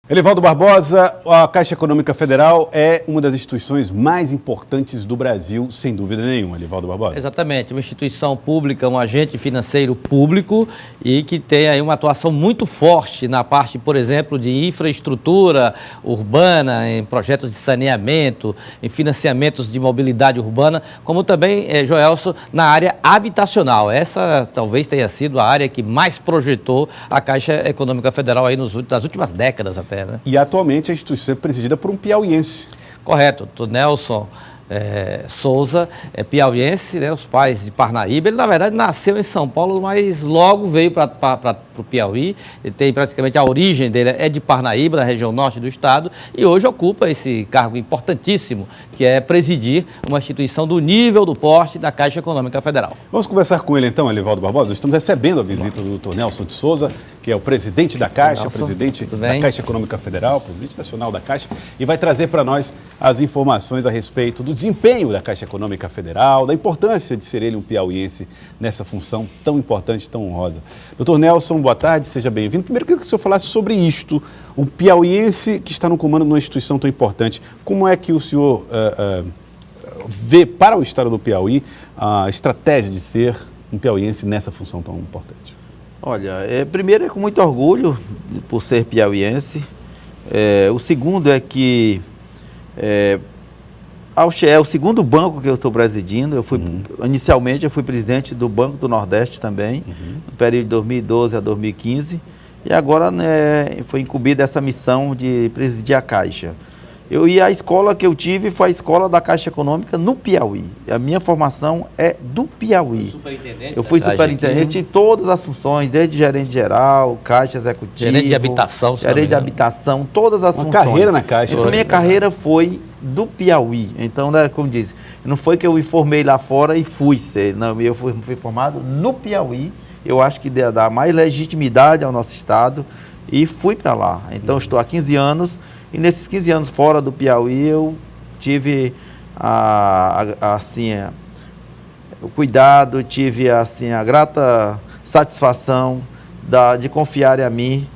Elivaldo Barbosa, a Caixa Econômica Federal é uma das instituições mais importantes do Brasil, sem dúvida nenhuma, Elivaldo Barbosa. Exatamente, uma instituição pública, um agente financeiro público e que tem aí uma atuação muito forte na parte, por exemplo, de infraestrutura urbana, em projetos de saneamento, em financiamentos de mobilidade urbana, como também, Joelson, na área habitacional. Essa talvez tenha sido a área que mais projetou a Caixa Econômica Federal aí nas últimas décadas até. Né? E atualmente a instituição é presidida por um piauiense. Correto, o Nelson Souza é piauiense, né, os pais de Parnaíba. Ele, na verdade, nasceu em São Paulo, mas logo veio para o Piauí. Ele tem praticamente a origem dele é de Parnaíba, da região norte do estado, e hoje ocupa esse cargo importantíssimo, que é presidir uma instituição do nível do porte da Caixa Econômica Federal. Vamos conversar com ele então, Elivaldo Barbosa. Nós estamos recebendo a visita do Dr. Nelson de Souza, que é o presidente da Caixa, Nelson, presidente da Caixa Econômica Federal, presidente nacional da Caixa, e vai trazer para nós as informações a respeito do desempenho da Caixa Econômica Federal, da importância de ser ele um piauiense nessa função tão importante, tão honrosa. Dr. Nelson, boa tarde, seja bem-vindo. Primeiro, eu queria que o senhor falasse sobre isto, um piauiense que está no comando de uma instituição tão importante. Como é que o senhor vê para o estado do Piauí a estratégia de ser um piauiense nessa função tão importante? Olha, primeiro é com muito orgulho por ser piauiense. O segundo é que é o segundo banco que eu estou presidindo. Inicialmente eu fui presidente do Banco do Nordeste também, no período de 2012 a 2015, e agora foi incumbida essa missão de presidir a Caixa. E a escola que eu tive foi a escola da Caixa Econômica no Piauí. A minha formação é do Piauí. Eu fui superintendente em todas as funções, desde gerente geral, Caixa Executivo, gerente de habitação, todas as funções. Uma carreira na Caixa. Então, minha carreira foi do Piauí. Então, né, como diz, não foi que eu me formei lá fora e fui ser. Não, eu fui formado no Piauí. Eu acho que dá mais legitimidade ao nosso estado e fui para lá. Então, estou há 15 anos. E nesses 15 anos fora do Piauí, eu tive o cuidado, tive assim, a grata satisfação de confiar a mim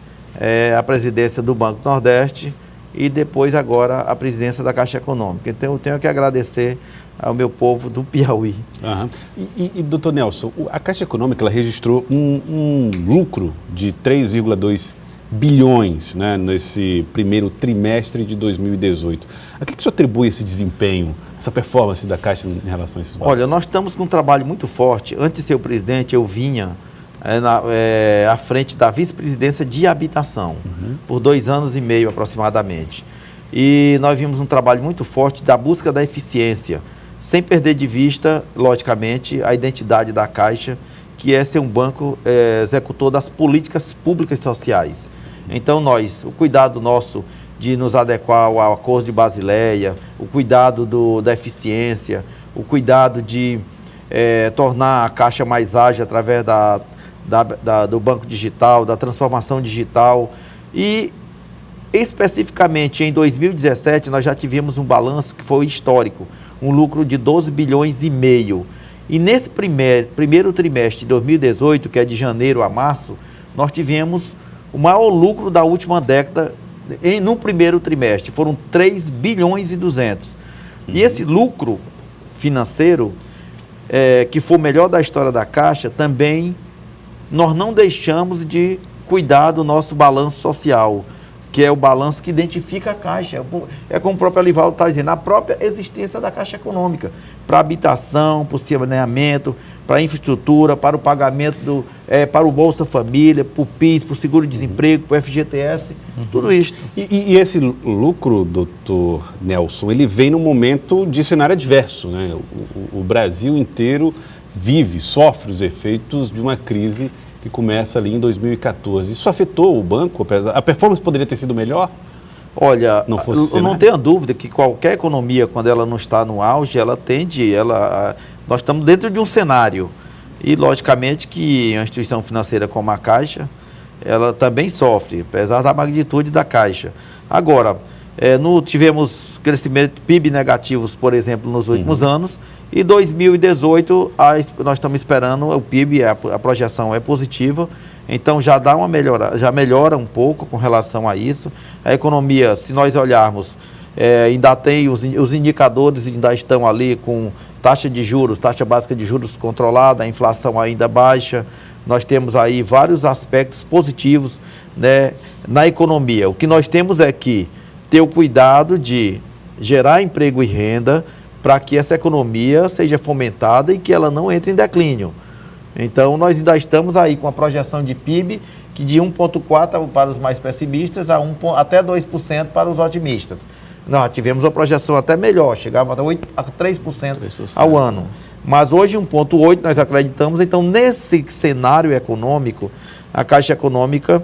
a presidência do Banco do Nordeste e depois agora a presidência da Caixa Econômica. Então eu tenho que agradecer ao meu povo do Piauí. Uhum. E doutor Nelson, a Caixa Econômica ela registrou um lucro de 3,2 bilhões, né, nesse primeiro trimestre de 2018. A que o senhor atribui esse desempenho, essa performance da Caixa em relação a esses valores? Olha, nós estamos com um trabalho muito forte. Antes de ser o presidente, eu vinha à frente da vice-presidência de habitação, por 2 anos e meio aproximadamente. E nós vimos um trabalho muito forte da busca da eficiência, sem perder de vista, logicamente, a identidade da Caixa, que é ser um banco executor das políticas públicas e sociais. Então, o cuidado nosso de nos adequar ao Acordo de Basileia, o cuidado da eficiência, o cuidado de tornar a Caixa mais ágil através do banco digital, da transformação digital. E, especificamente, em 2017, nós já tivemos um balanço que foi histórico, um lucro de 12 bilhões e meio. E nesse primeiro trimestre de 2018, que é de janeiro a março, nós tivemos o maior lucro da última década no primeiro trimestre. Foram 3 bilhões e 200. E esse lucro financeiro, que foi o melhor da história da Caixa, também nós não deixamos de cuidar do nosso balanço social, que é o balanço que identifica a Caixa. É como o próprio Elivaldo está dizendo, a própria existência da Caixa Econômica, para habitação, para o saneamento, para a infraestrutura, para o pagamento, para o Bolsa Família, para o PIS, para o seguro-desemprego, para o FGTS, tudo isso. E esse lucro, doutor Nelson, ele vem num momento de cenário adverso, né? O Brasil inteiro sofre os efeitos de uma crise que começa ali em 2014. Isso afetou o banco? A performance poderia ter sido melhor? Olha, eu não tenho dúvida que qualquer economia, quando ela não está no auge, nós estamos dentro de um cenário. E, logicamente, que uma instituição financeira como a Caixa, ela também sofre, apesar da magnitude da Caixa. Agora, tivemos crescimento PIB negativos, por exemplo, nos últimos anos, e 2018 nós estamos esperando o PIB, a projeção é positiva, Então já dá uma melhora, já melhora um pouco com relação a isso. A economia, se nós olharmos, ainda tem os indicadores ainda estão ali com taxa de juros, taxa básica de juros controlada, a inflação ainda baixa. Nós temos aí vários aspectos positivos, né, na economia. O que nós temos é que ter o cuidado de gerar emprego e renda para que essa economia seja fomentada e que ela não entre em declínio. Então, nós ainda estamos aí com a projeção de PIB que de 1,4% para os mais pessimistas até 2% para os otimistas. Nós tivemos uma projeção até melhor, chegava a 3% ao ano. Mas hoje 1,8% nós acreditamos. Então, nesse cenário econômico, a Caixa Econômica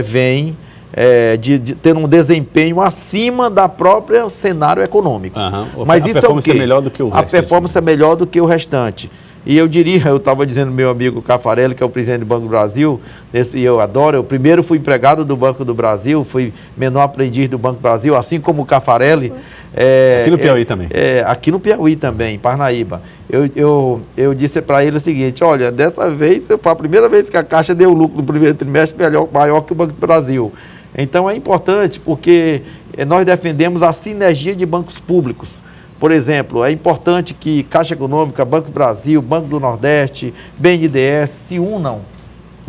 vem de ter um desempenho acima da própria cenário econômico. Mas isso performance é melhor do que o restante. A performance é melhor do que o restante. E eu diria, eu estava dizendo ao meu amigo Caffarelli, que é o presidente do Banco do Brasil, e eu adoro, eu primeiro fui empregado do Banco do Brasil, fui menor aprendiz do Banco do Brasil, assim como o Caffarelli. Aqui no Piauí também. Aqui no Piauí também, em Parnaíba. Eu disse para ele o seguinte, olha, dessa vez foi a primeira vez que a Caixa deu lucro no primeiro trimestre maior que o Banco do Brasil. Então é importante porque nós defendemos a sinergia de bancos públicos. Por exemplo, é importante que Caixa Econômica, Banco do Brasil, Banco do Nordeste, BNDES se unam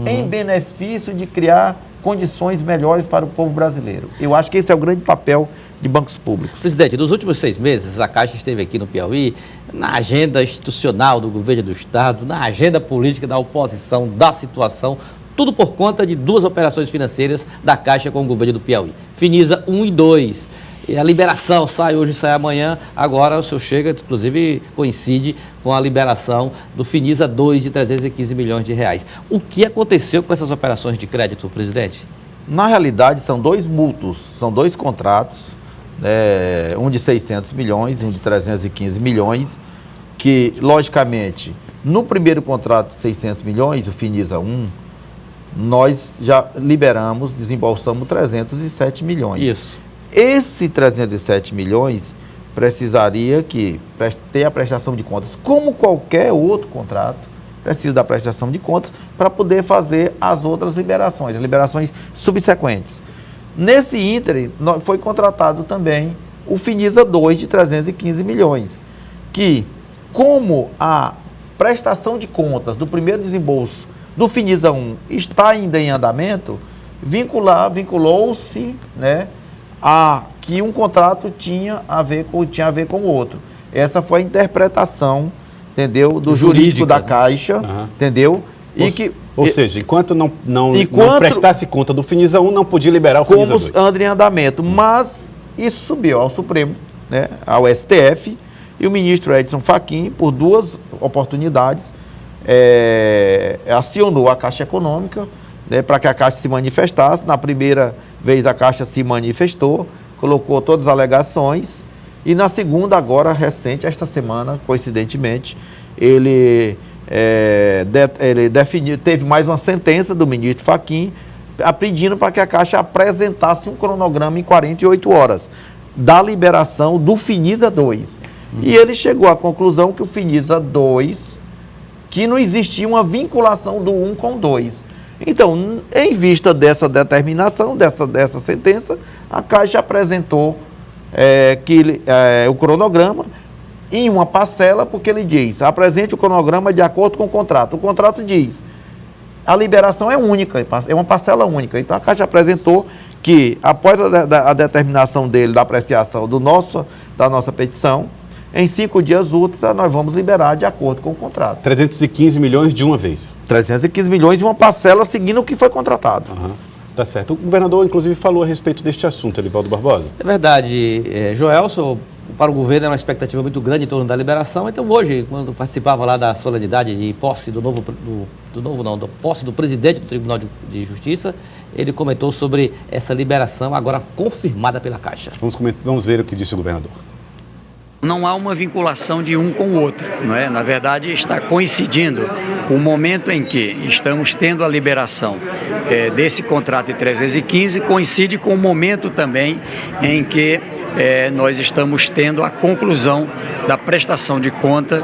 em benefício de criar condições melhores para o povo brasileiro. Eu acho que esse é o grande papel de bancos públicos. Presidente, nos últimos 6 meses, a Caixa esteve aqui no Piauí, na agenda institucional do governo do Estado, na agenda política da oposição, da situação, tudo por conta de 2 operações financeiras da Caixa com o governo do Piauí. Finisa 1 e 2. E a liberação sai hoje, sai amanhã. Agora o senhor chega, inclusive coincide com a liberação do Finisa 2 de 315 milhões de reais. O que aconteceu com essas operações de crédito, presidente? Na realidade, são 2 mútuos, são 2 contratos, um de 600 milhões, um de 315 milhões, que, logicamente, no primeiro contrato de 600 milhões, o Finisa 1, nós já liberamos, desembolsamos 307 milhões. Isso. Esse 307 milhões precisaria ter a prestação de contas, como qualquer outro contrato, precisa da prestação de contas para poder fazer as outras liberações, as liberações subsequentes. Nesse ínterim, foi contratado também o Finisa 2 de 315 milhões, que, como a prestação de contas do primeiro desembolso do Finisa 1 está ainda em andamento, vinculou-se, né, a que um contrato tinha a ver com o outro. Essa foi a interpretação, entendeu, do jurídico da Caixa, entendeu? Ou seja, enquanto não prestasse conta do Finisa 1, não podia liberar o Finisa 2. Como anda em andamento, mas isso subiu ao Supremo, né, ao STF, e o ministro Edson Fachin, por 2 oportunidades, acionou a Caixa Econômica, né, para que a Caixa se manifestasse. Na primeira vez a Caixa se manifestou, colocou todas as alegações, e na segunda, agora recente, esta semana, coincidentemente, ele teve mais uma sentença do ministro Fachin pedindo para que a Caixa apresentasse um cronograma em 48 horas da liberação do Finisa 2. E ele chegou à conclusão que o Finisa 2, que não existia uma vinculação do 1 com o 2. Então, em vista dessa determinação, dessa sentença, a Caixa apresentou o cronograma em uma parcela, porque ele diz, apresente o cronograma de acordo com o contrato. O contrato diz, a liberação é única, é uma parcela única. Então, a Caixa apresentou que, após a determinação dele, da apreciação da nossa petição, em 5 dias úteis, nós vamos liberar de acordo com o contrato. 315 milhões de uma vez. 315 milhões de uma parcela seguindo o que foi contratado. Tá certo. O governador, inclusive, falou a respeito deste assunto, Elivaldo Barbosa. É verdade, Joelson, para o governo era uma expectativa muito grande em torno da liberação. Então, hoje, quando participava lá da solenidade de posse da posse do presidente do Tribunal de Justiça, ele comentou sobre essa liberação agora confirmada pela Caixa. Vamos ver o que disse o governador. Não há uma vinculação de um com o outro, não é? Na verdade, está coincidindo o momento em que estamos tendo a liberação desse contrato de 315, coincide com o momento também em que nós estamos tendo a conclusão da prestação de conta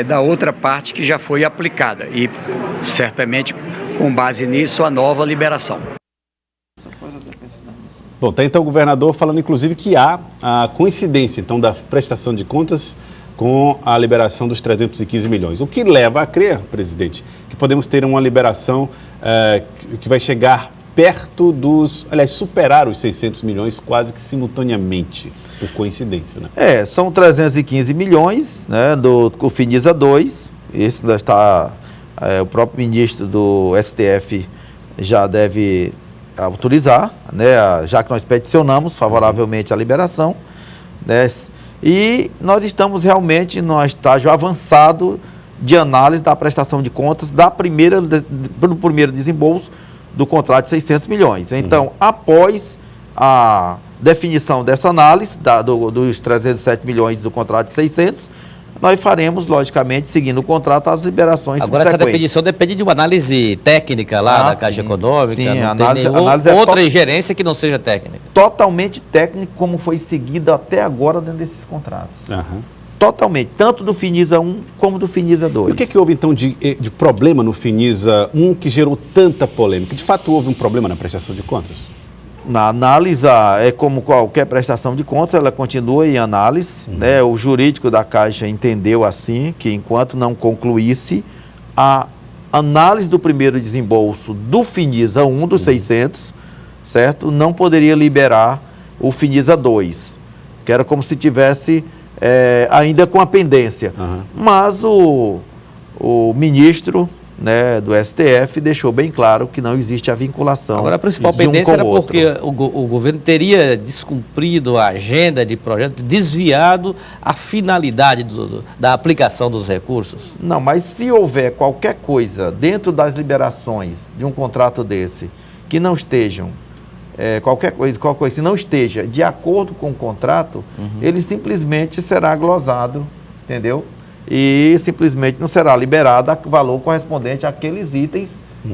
da outra parte que já foi aplicada e certamente com base nisso a nova liberação. Bom, tá então o governador falando inclusive que há a coincidência então da prestação de contas com a liberação dos 315 milhões. O que leva a crer, presidente, que podemos ter uma liberação que vai chegar perto superar os 600 milhões quase que simultaneamente, por coincidência, né? São 315 milhões, né, do Finisa 2, esse ainda está, o próprio ministro do STF já deve autorizar, né, já que nós peticionamos favoravelmente a liberação, né, e nós estamos realmente no estágio avançado de análise da prestação de contas do primeiro desembolso do contrato de 600 milhões. Então, após a definição dessa análise dos 307 milhões do contrato de 600, nós faremos, logicamente, seguindo o contrato, as liberações. Agora, essa definição depende de uma análise técnica lá da Caixa Econômica, sim, não análise, tem análise outra ingerência que não seja técnica. Totalmente técnico, como foi seguido até agora dentro desses contratos. Totalmente, tanto do Finisa 1 como do Finisa 2. E o que houve então de problema no Finisa 1 que gerou tanta polêmica? De fato houve um problema na prestação de contas? Na análise, como qualquer prestação de contas, ela continua em análise, né? O jurídico da Caixa entendeu assim, que enquanto não concluísse a análise do primeiro desembolso do Finisa 1 dos 600, certo? Não poderia liberar o Finisa 2, que era como se tivesse ainda com a pendência. Mas o ministro, né, do STF deixou bem claro que não existe a vinculação. Agora, a principal pendência era porque o governo teria descumprido a agenda de projeto, desviado a finalidade da aplicação dos recursos. Não, mas se houver qualquer coisa dentro das liberações de um contrato desse que não estejam, qualquer coisa que não esteja de acordo com o contrato, ele simplesmente será glosado, entendeu? E simplesmente não será liberado o valor correspondente àqueles itens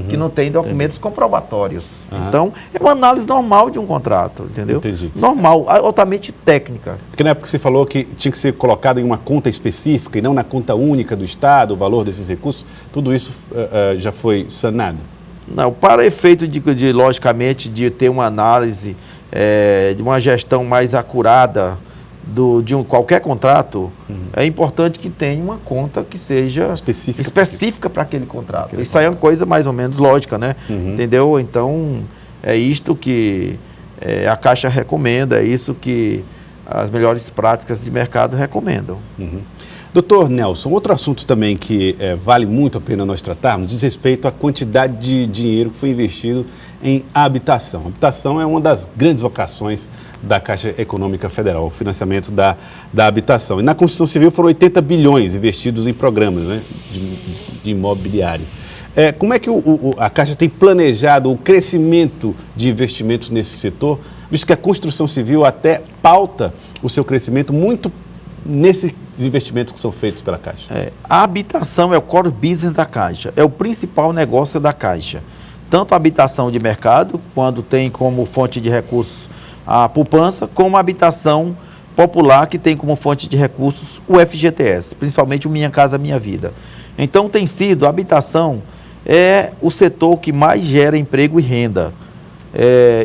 que não têm documentos comprobatórios. Então, é uma análise normal de um contrato, entendeu? Entendi. Normal, altamente técnica. Porque na época você falou que tinha que ser colocado em uma conta específica e não na conta única do Estado, o valor desses recursos, tudo isso já foi sanado? Não, para efeito logicamente, de ter uma análise, de uma gestão mais acurada de qualquer contrato, é importante que tenha uma conta que seja específica para aquele contrato. Isso aí é uma coisa mais ou menos lógica, né? Entendeu? Então, é isto que a Caixa recomenda, é isso que as melhores práticas de mercado recomendam. Doutor Nelson, outro assunto também que vale muito a pena nós tratarmos diz respeito à quantidade de dinheiro que foi investido em habitação. A habitação é uma das grandes vocações da Caixa Econômica Federal, o financiamento da habitação. E na Constituição Civil foram 80 bilhões investidos em programas, né, de imobiliário. Como é que a Caixa tem planejado o crescimento de investimentos nesse setor, visto que a construção civil até pauta o seu crescimento muito nesses investimentos que são feitos pela Caixa? A habitação é o core business da Caixa, é o principal negócio da Caixa. Tanto a habitação de mercado, quando tem como fonte de recursos a poupança, como a habitação popular, que tem como fonte de recursos o FGTS, principalmente o Minha Casa Minha Vida. Então a habitação é o setor que mais gera emprego e renda.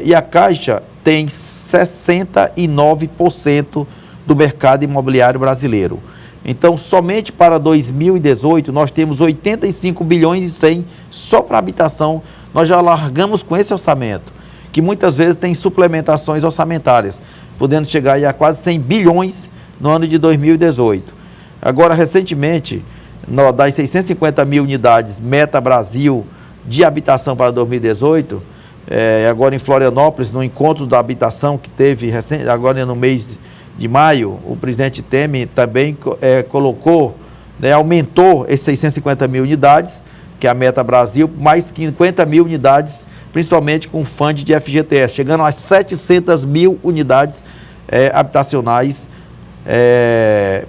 E a Caixa tem 69% do mercado imobiliário brasileiro. Então, somente para 2018, nós temos 85 bilhões e 100 só para habitação. Nós já largamos com esse orçamento, que muitas vezes tem suplementações orçamentárias, podendo chegar aí a quase 100 bilhões no ano de 2018. Agora, recentemente, das 650 mil unidades Meta Brasil de habitação para 2018, agora em Florianópolis, no encontro da habitação que teve agora no mês de maio, o presidente Temer também colocou, aumentou esses 650 mil unidades, que é a Meta Brasil, mais 50 mil unidades, principalmente com fundo de FGTS, chegando a 700 mil unidades habitacionais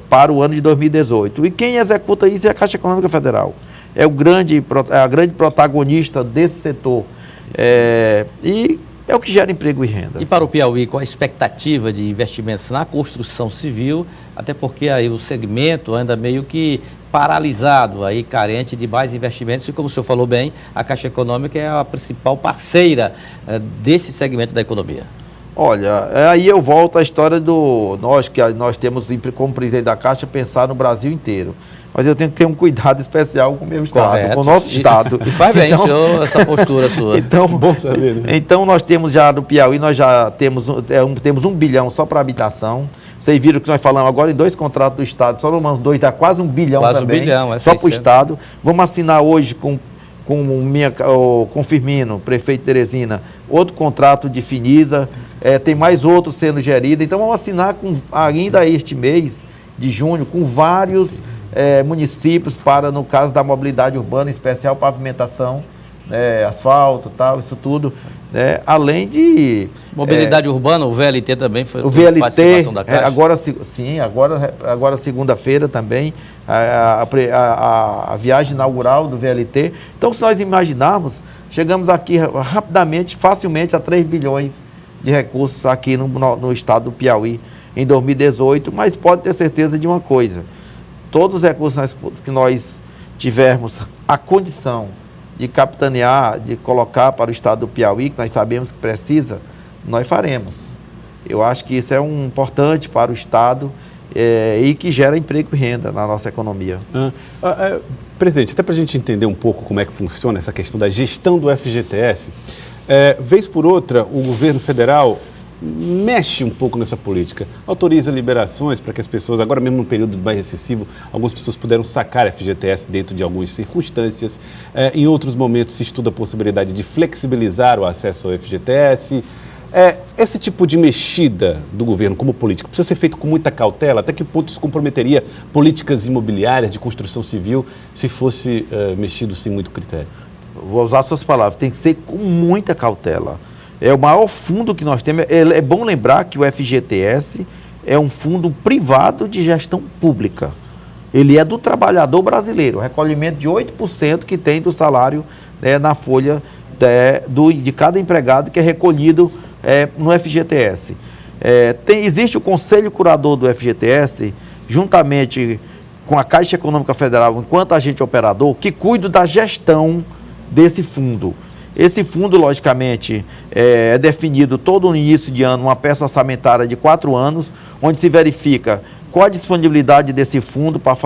para o ano de 2018. E quem executa isso é a Caixa Econômica Federal. É a grande protagonista desse setor. E é o que gera emprego e renda. E para o Piauí, qual a expectativa de investimentos na construção civil, até porque aí o segmento anda meio que paralisado, aí carente de mais investimentos, e como o senhor falou bem, a Caixa Econômica é a principal parceira desse segmento da economia. Olha, aí eu volto à história nós temos como presidente da Caixa pensar no Brasil inteiro. Mas eu tenho que ter um cuidado especial com o meu estado, Correto. com o nosso estado. E faz bem, senhor, essa postura sua. Então, Bom saber, né? Então nós temos já no Piauí, nós já temos 1 bilhão só para habitação. Vocês viram que nós falamos agora em 2 contratos do estado, só no 2 dá quase 1 bilhão quase também. 1 bilhão, só para o estado. Vamos assinar hoje com Firmino, prefeito de Teresina, outro contrato de Finisa, tem mais outros sendo geridos. Então vamos assinar ainda este mês de junho com vários municípios para, no caso da mobilidade urbana, em especial pavimentação, asfalto, tal, isso tudo, além de... Mobilidade urbana, o VLT também foi o VLT, participação da Caixa? agora segunda-feira também, a viagem inaugural do VLT. Então, se nós imaginarmos, chegamos aqui rapidamente, facilmente, a 3 bilhões de recursos aqui no estado do Piauí em 2018, mas pode ter certeza de uma coisa: todos os recursos que nós tivermos a condição de capitanear, de colocar para o estado do Piauí, que nós sabemos que precisa, nós faremos. Eu acho que isso é importante para o estado e que gera emprego e renda na nossa economia. Presidente, até para a gente entender um pouco como é que funciona essa questão da gestão do FGTS, vez por outra, o governo federal mexe um pouco nessa política, autoriza liberações para que as pessoas, agora mesmo no período mais recessivo, algumas pessoas puderam sacar FGTS dentro de algumas circunstâncias, em outros momentos se estuda a possibilidade de flexibilizar o acesso ao FGTS. Esse tipo de mexida do governo como política precisa ser feito com muita cautela, até que ponto isso comprometeria políticas imobiliárias de construção civil se fosse mexido sem muito critério? Vou usar suas palavras, tem que ser com muita cautela. É o maior fundo que nós temos. É bom lembrar que o FGTS é um fundo privado de gestão pública. Ele é do trabalhador brasileiro, recolhimento de 8% que tem do salário na folha de cada empregado que é recolhido no FGTS. Existe o Conselho Curador do FGTS, juntamente com a Caixa Econômica Federal, enquanto agente operador, que cuida da gestão desse fundo. Esse fundo, logicamente, é definido todo no início de ano, uma peça orçamentária de 4 anos, onde se verifica qual a disponibilidade desse fundo para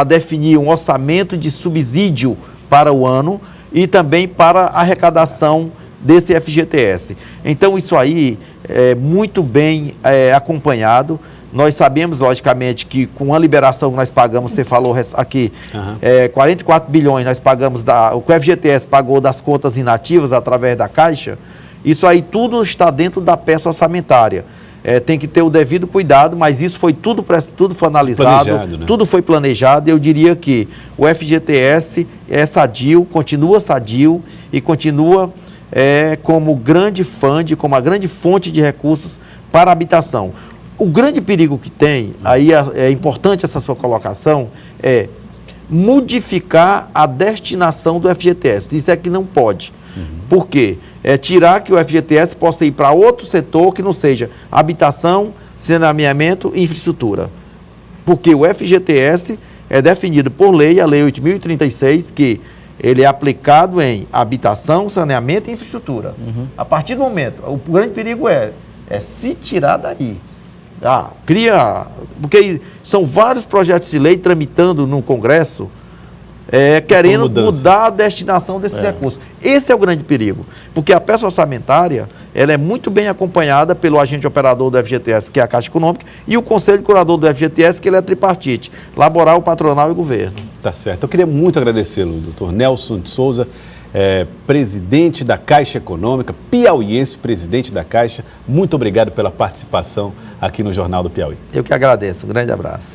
definir um orçamento de subsídio para o ano e também para a arrecadação desse FGTS. Então, isso aí é muito bem acompanhado. Nós sabemos, logicamente, que com a liberação que nós pagamos, você falou aqui, 44 bilhões nós pagamos, o que o FGTS pagou das contas inativas através da Caixa, isso aí tudo está dentro da peça orçamentária. Tem que ter o devido cuidado, mas isso foi tudo foi analisado, né? Tudo foi planejado. Eu diria que o FGTS é sadio, continua sadio e continua como grande como a grande fonte de recursos para a habitação. O grande perigo que tem, aí é importante essa sua colocação, é modificar a destinação do FGTS. Isso é que não pode. Por quê? Tirar que o FGTS possa ir para outro setor que não seja habitação, saneamento e infraestrutura. Porque o FGTS é definido por lei, a Lei 8.036, que ele é aplicado em habitação, saneamento e infraestrutura. A partir do momento, o grande perigo é se tirar daí. Porque são vários projetos de lei tramitando no Congresso, querendo mudar a destinação desses recursos. Esse é o grande perigo, porque a peça orçamentária ela é muito bem acompanhada pelo agente operador do FGTS, que é a Caixa Econômica, e o Conselho Curador do FGTS, que ele é tripartite, laboral, patronal e governo. Tá certo. Eu queria muito agradecê-lo, doutor Nelson de Souza, presidente da Caixa Econômica, piauiense, presidente da Caixa. Muito obrigado pela participação aqui no Jornal do Piauí. Eu que agradeço. Um grande abraço.